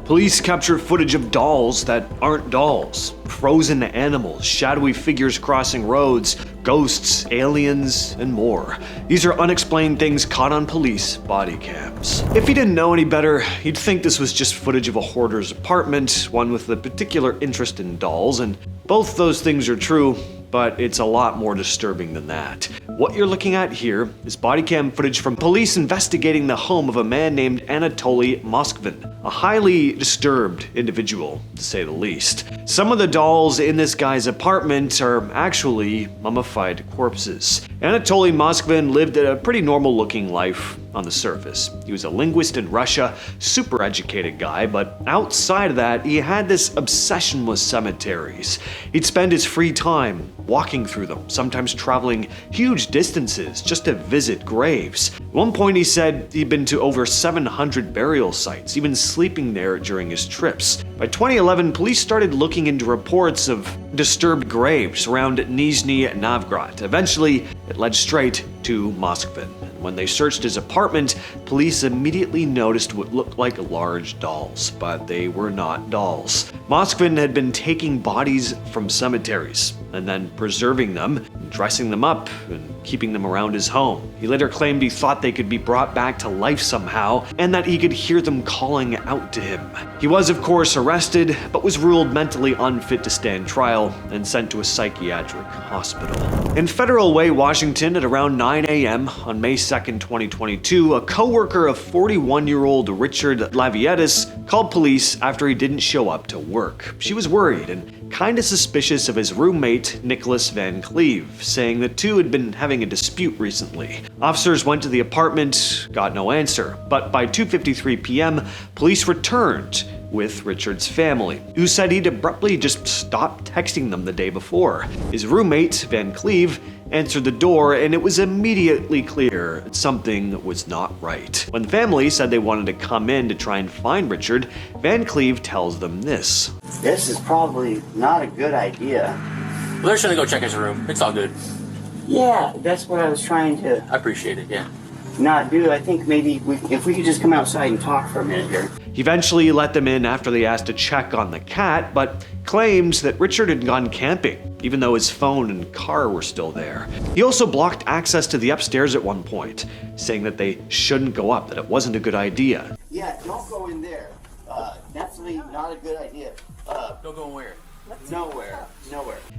Police captured footage of dolls that aren't dolls, frozen animals, shadowy figures crossing roads, ghosts, aliens, and more. These are unexplained things caught on police body cams. If he didn't know any better, he'd think this was just footage of a hoarder's apartment, one with a particular interest in dolls, and both those things are true, but it's a lot more disturbing than that. What you're looking at here is body cam footage from police investigating the home of a man named Anatoly Moskvin, a highly disturbed individual, to say the least. Some of the dolls in this guy's apartment are actually mummified corpses. Anatoly Moskvin lived a pretty normal looking life on the surface. He was a linguist in Russia, super educated guy, but outside of that, he had this obsession with cemeteries. He'd spend his free time walking through them, sometimes traveling huge distances just to visit graves. At one point he said he'd been to over 700 burial sites, even sleeping there during his trips. By 2011, police started looking into reports of disturbed graves around Nizhny Novgorod. Eventually, it led straight to Moskvin. When they searched his apartment, police immediately noticed what looked like large dolls, but they were not dolls. Moskvin had been taking bodies from cemeteries and then preserving them, dressing them up, and keeping them around his home. He later claimed he thought they could be brought back to life somehow, and that he could hear them calling out to him. He was, of course, arrested, but was ruled mentally unfit to stand trial and sent to a psychiatric hospital. In Federal Way, Washington, at around 9 a.m. on May 2nd, 2022, a co-worker of 41-year-old Richard Lavietis called police after he didn't show up to work. She was worried and kinda suspicious of his roommate, Nicholas Van Cleave, saying the two had been having a dispute recently. Officers went to the apartment, got no answer, but by 2:53 p.m., police returned with Richard's family, who said he'd abruptly just stopped texting them the day before. His roommate, Van Cleave, answered the door, and it was immediately clear that something was not right. When the family said they wanted to come in to try and find Richard, Van Cleave tells them this. This is probably not a good idea. Well, they're just gonna go check his room. It's all good. Yeah, that's what I was trying to I appreciate it, yeah. not do. I think maybe if we could just come outside and talk for a minute here. He eventually let them in after they asked to check on the cat, but claims that Richard had gone camping, even though his phone and car were still there. He also blocked access to the upstairs at one point, saying that they shouldn't go up, that it wasn't a good idea. Yeah, don't go in there. Definitely not a good idea. Don't go where? Nowhere.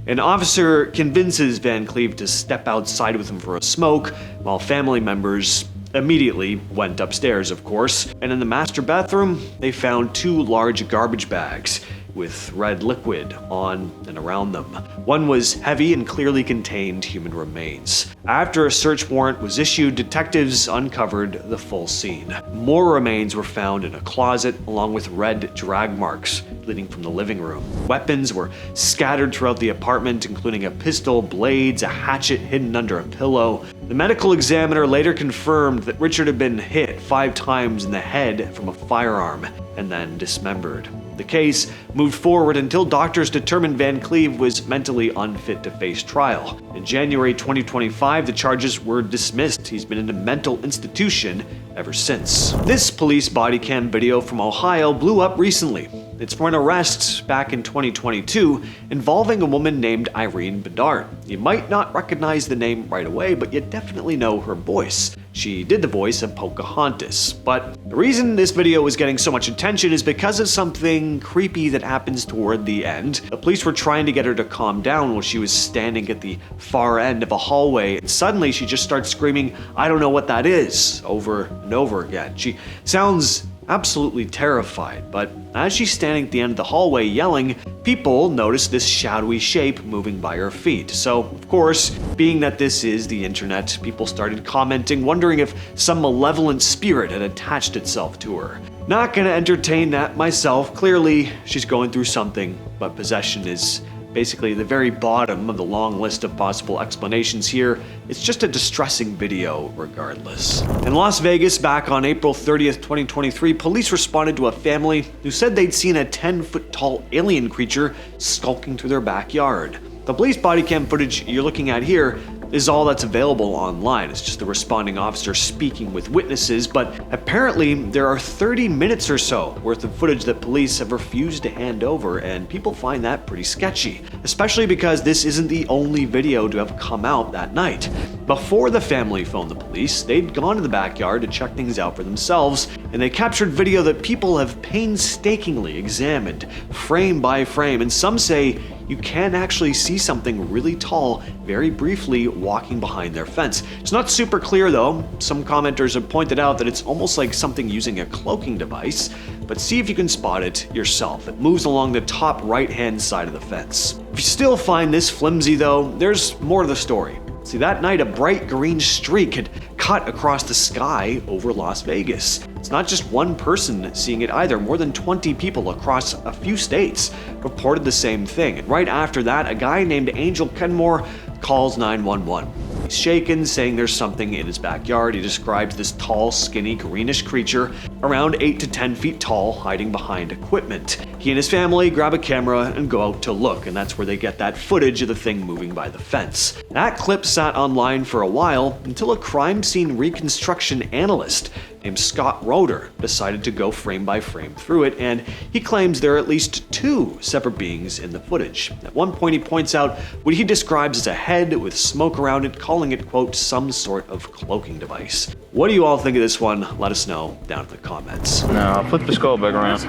An officer convinces Van Cleave to step outside with him for a smoke, while family members immediately went upstairs, of course, and in the master bathroom, they found two large garbage bags with red liquid on and around them. One was heavy and clearly contained human remains. After a search warrant was issued, detectives uncovered the full scene. More remains were found in a closet, along with red drag marks leading from the living room. Weapons were scattered throughout the apartment, including a pistol, blades, a hatchet hidden under a pillow. The medical examiner later confirmed that Richard had been hit 5 times in the head from a firearm and then dismembered. The case moved forward until doctors determined Van Cleave was mentally unfit to face trial. In January 2025, the charges were dismissed. He's been in a mental institution ever since. This police body cam video from Ohio blew up recently. It's for an arrest back in 2022 involving a woman named Irene Bedard. You might not recognize the name right away, but you definitely know her voice. She did the voice of Pocahontas. But the reason this video was getting so much attention is because of something creepy that happens toward the end. The police were trying to get her to calm down while she was standing at the far end of a hallway, and suddenly she just starts screaming, "I don't know what that is," over and over again. She sounds absolutely terrified, but as she's standing at the end of the hallway yelling, people notice this shadowy shape moving by her feet. So, of course, being that this is the internet, people started commenting, wondering if some malevolent spirit had attached itself to her. Not gonna entertain that myself. Clearly, she's going through something, but possession is basically the very bottom of the long list of possible explanations here. It's just a distressing video regardless. In Las Vegas, back on April 30th, 2023, police responded to a family who said they'd seen a 10-foot tall alien creature skulking through their backyard. The police body cam footage you're looking at here is all that's available online. It's just the responding officer speaking with witnesses, but apparently there are 30 minutes or so worth of footage that police have refused to hand over, and people find that pretty sketchy, especially because this isn't the only video to have come out that night. Before the family phoned the police, they'd gone to the backyard to check things out for themselves, and they captured video that people have painstakingly examined, frame by frame, and some say you can actually see something really tall very briefly walking behind their fence. It's not super clear though. Some commenters have pointed out that it's almost like something using a cloaking device, but see if you can spot it yourself. It moves along the top right-hand side of the fence. If you still find this flimsy though, there's more to the story. See, that night a bright green streak had cut across the sky over Las Vegas. It's not just one person seeing it either. More than 20 people across a few states reported the same thing. And right after that, a guy named Angel Kenmore calls 911. He's shaken, saying there's something in his backyard. He describes this tall, skinny, greenish creature, around 8 to 10 feet tall, hiding behind equipment. He and his family grab a camera and go out to look, and that's where they get that footage of the thing moving by the fence. That clip sat online for a while until a crime scene reconstruction analyst named Scott Roeder decided to go frame by frame through it, and he claims there are at least 2 separate beings in the footage. At one point he points out what he describes as a head with smoke around it, calling it, quote, some sort of cloaking device. What do you all think of this one? Let us know down in the comments. No, flip the skull back around.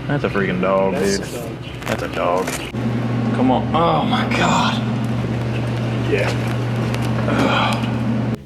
That's a freaking dog, dude. That's a dog. Come on. Oh my god. Yeah.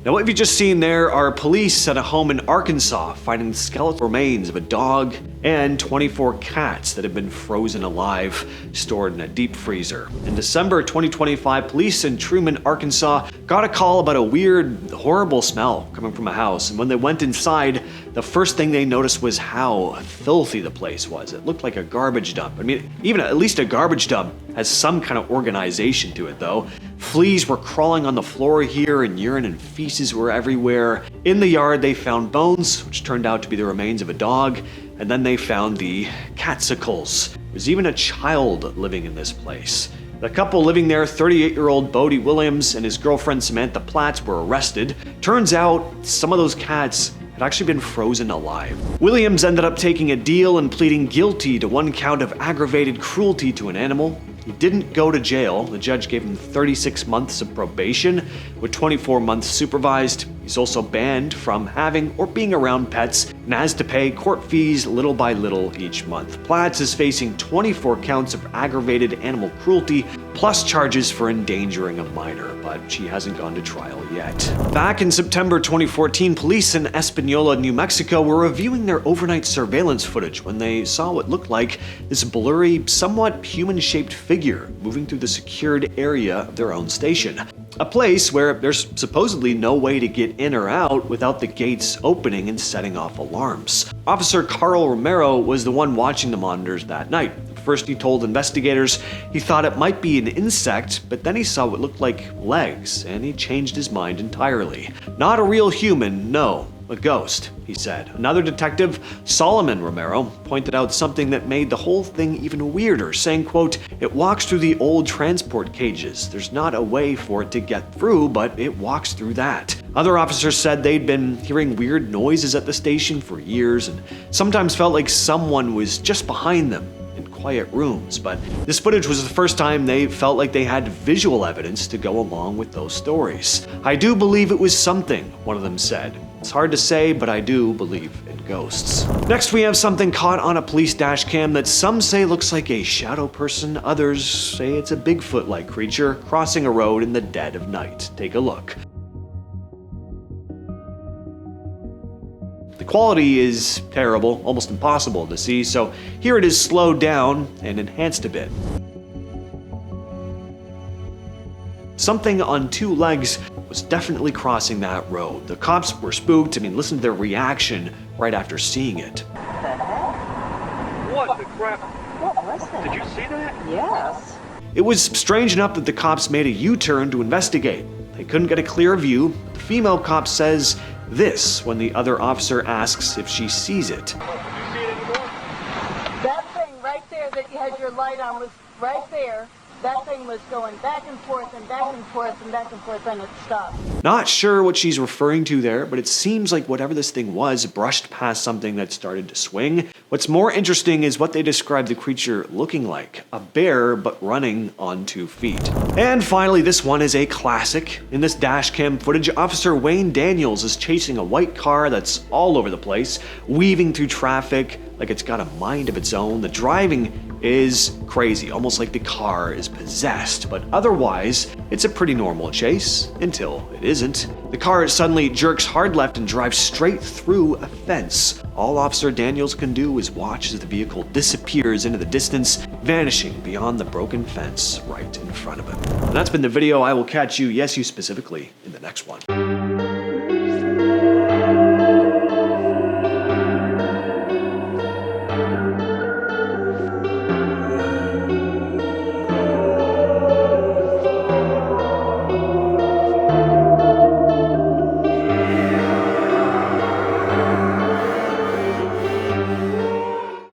Now what you've just seen there are police at a home in Arkansas finding skeletal remains of a dog and 24 cats that have been frozen alive, stored in a deep freezer. In December 2025, police in Truman, Arkansas got a call about a weird, horrible smell coming from a house, and when they went inside, the first thing they noticed was how filthy the place was. It looked like a garbage dump. I mean, even at least a garbage dump has some kind of organization to it though. Fleas were crawling on the floor here, and urine and feces were everywhere. In the yard, they found bones, which turned out to be the remains of a dog, and then they found the catsicles. There was even a child living in this place. The couple living there, 38-year-old Bodie Williams and his girlfriend Samantha Platts, were arrested. Turns out some of those cats had actually been frozen alive. Williams ended up taking a deal and pleading guilty to 1 count of aggravated cruelty to an animal. He didn't go to jail. The judge gave him 36 months of probation with 24 months supervised. He's also banned from having or being around pets and has to pay court fees little by little each month. Platts is facing 24 counts of aggravated animal cruelty plus charges for endangering a minor, but she hasn't gone to trial yet. Back in September 2014, police in Espanola, New Mexico were reviewing their overnight surveillance footage when they saw what looked like this blurry, somewhat human-shaped figure moving through the secured area of their own station. A place where there's supposedly no way to get in or out without the gates opening and setting off alarms. Officer Carl Romero was the one watching the monitors that night. First, he told investigators he thought it might be an insect, but then he saw what looked like legs, and he changed his mind entirely. Not a real human, no. A ghost, he said. Another detective, Solomon Romero, pointed out something that made the whole thing even weirder, saying, quote, it walks through the old transport cages. There's not a way for it to get through, but it walks through that. Other officers said they'd been hearing weird noises at the station for years and sometimes felt like someone was just behind them in quiet rooms, but this footage was the first time they felt like they had visual evidence to go along with those stories. I do believe it was something, one of them said. It's hard to say, but I do believe in ghosts. Next, we have something caught on a police dash cam that some say looks like a shadow person, others say it's a Bigfoot-like creature crossing a road in the dead of night. Take a look. The quality is terrible, almost impossible to see, so here it is slowed down and enhanced a bit. Something on 2 legs was definitely crossing that road. The cops were spooked. I mean, listen to their reaction right after seeing it. What the heck? What the crap? What was that? Did you see that? Yes. It was strange enough that the cops made a U-turn to investigate. They couldn't get a clear view. The female cop says this when the other officer asks if she sees it. Did you see it anymore? That thing right there that you had your light on was right there. That thing was going back and forth and back and forth and back and forth, and it stopped. Not sure what she's referring to there, but it seems like whatever this thing was brushed past something that started to swing. What's more interesting is what they describe the creature looking like. A bear, but running on 2 feet. And finally, this one is a classic. In this dash cam footage, Officer Wayne Daniels is chasing a white car that's all over the place, weaving through traffic like it's got a mind of its own. The driving is crazy, almost like the car is possessed, but otherwise, it's a pretty normal chase until it isn't. The car suddenly jerks hard left and drives straight through a fence. All Officer Daniels can do is watch as the vehicle disappears into the distance, vanishing beyond the broken fence right in front of him. And that's been the video. I will catch you, yes, you specifically, in the next one.